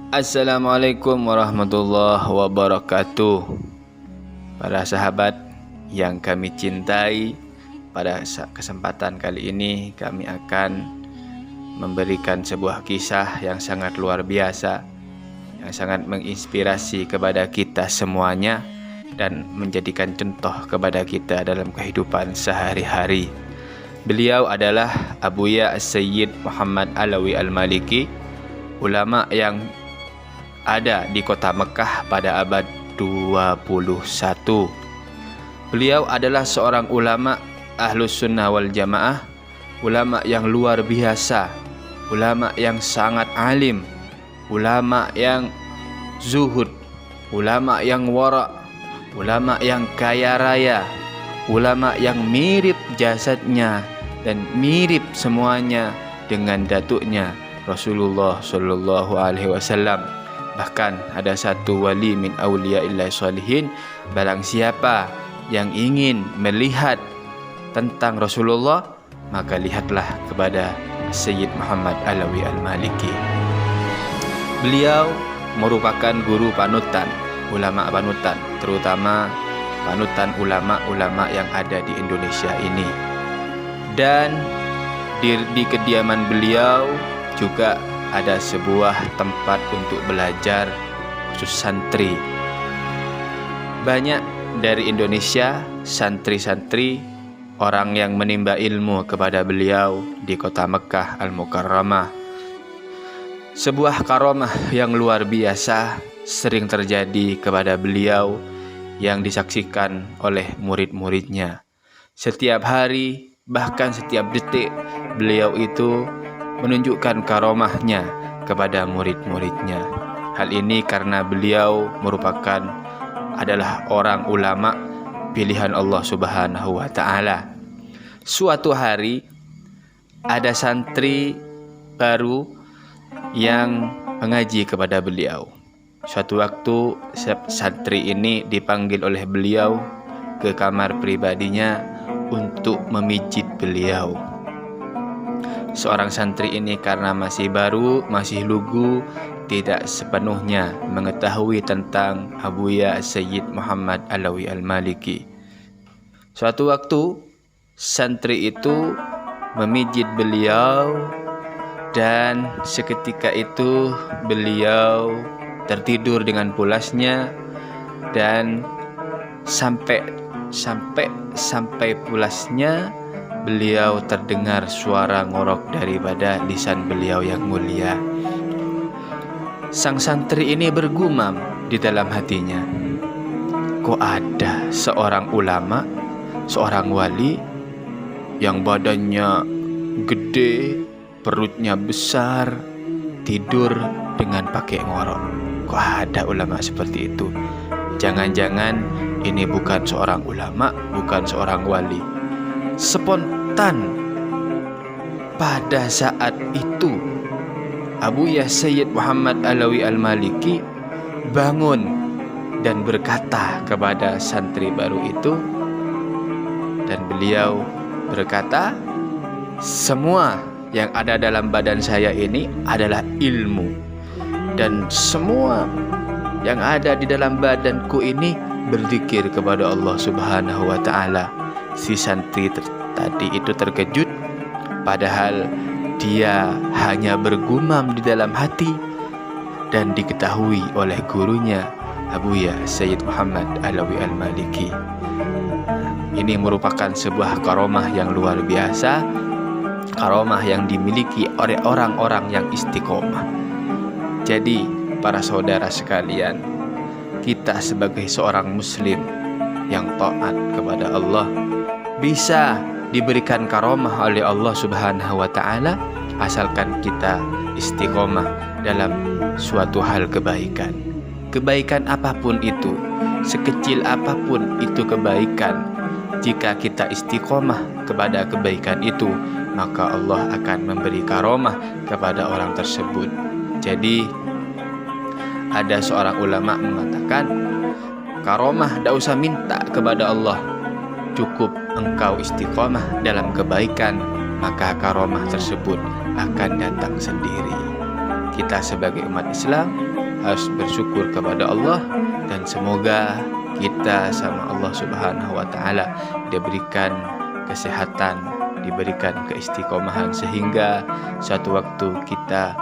Assalamualaikum warahmatullahi wabarakatuh. Para sahabat yang kami cintai, pada kesempatan kali ini kami akan memberikan sebuah kisah yang sangat luar biasa, yang sangat menginspirasi kepada kita semuanya dan menjadikan contoh kepada kita dalam kehidupan sehari-hari. Beliau adalah Abuya Sayyid Muhammad Alawi Al-Maliki, ulama yang ada di kota Mekah pada abad 21. Beliau adalah seorang ulama Ahlus Sunnah wal Jamaah, ulama yang luar biasa, ulama yang sangat alim, ulama yang zuhud, ulama yang wara', ulama yang kaya raya, ulama yang mirip jasadnya dan mirip semuanya dengan datuknya Rasulullah Shallallahu Alaihi Wasallam. Bahkan ada satu wali min awliyaillah sholihin, barang siapa yang ingin melihat tentang Rasulullah, maka lihatlah kepada Sayyid Muhammad Alawi Al-Maliki. Beliau merupakan guru panutan, ulama panutan, terutama panutan ulama-ulama yang ada di Indonesia ini. Dan di kediaman beliau juga ada sebuah tempat untuk belajar khusus santri. Banyak dari Indonesia santri-santri, orang yang menimba ilmu kepada beliau di kota Mekah Al-Mukarramah. Sebuah karomah yang luar biasa sering terjadi kepada beliau yang disaksikan oleh murid-muridnya. Setiap hari, bahkan setiap detik, beliau itu menunjukkan karomahnya kepada murid-muridnya. Hal ini karena beliau merupakan adalah orang ulama pilihan Allah Subhanahu wa Ta'ala. Suatu hari ada santri baru yang mengaji kepada beliau. Suatu waktu santri ini dipanggil oleh beliau ke kamar pribadinya untuk memijit beliau. Seorang santri ini karena masih baru, masih lugu, tidak sepenuhnya mengetahui tentang Abuya Sayyid Muhammad Alawi Al-Maliki. Suatu waktu santri itu memijit beliau dan seketika itu beliau tertidur dengan pulasnya, dan sampai pulasnya beliau terdengar suara ngorok daripada lisan beliau yang mulia. Sang santri ini bergumam di dalam hatinya, kok ada seorang ulama, seorang wali yang badannya gede, perutnya besar, tidur dengan pakai ngorok. Kok ada ulama seperti itu? Jangan-jangan ini bukan seorang ulama, bukan seorang wali. Spontan pada saat itu Abuya Sayyid Muhammad Alawi Al-Maliki bangun dan berkata kepada santri baru itu, dan beliau berkata, semua yang ada dalam badan saya ini adalah ilmu, dan semua yang ada di dalam badanku ini berzikir kepada Allah Subhanahu wa Ta'ala. Si santri tadi itu terkejut, padahal dia hanya bergumam di dalam hati, dan diketahui oleh gurunya Abuya Sayyid Muhammad Alawi Al-Maliki. Ini merupakan sebuah karomah yang luar biasa, karomah yang dimiliki oleh orang-orang yang istiqomah. Jadi para saudara sekalian, kita sebagai seorang muslim yang taat kepada Allah bisa diberikan karomah oleh Allah Subhanahu wa Ta'ala asalkan kita istiqomah dalam suatu hal kebaikan. Kebaikan apapun itu, sekecil apapun itu kebaikan, jika kita istiqomah kepada kebaikan itu, maka Allah akan memberi karomah kepada orang tersebut. Jadi ada seorang ulama mengatakan, karomah tidak usah minta kepada Allah, cukup engkau istiqomah dalam kebaikan, maka karomah tersebut akan datang sendiri. kita sebagai umat Islam harus bersyukur kepada Allah, dan semoga kita sama Allah Subhanahu wa taala diberikan kesehatan, diberikan keistiqomahan, sehingga suatu waktu kita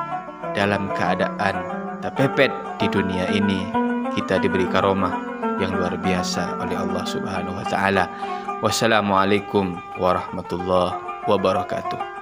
dalam keadaan terpepet di dunia ini kita diberi karomah yang luar biasa oleh Allah Subhanahu wa taala. Wassalamualaikum warahmatullahi wabarakatuh.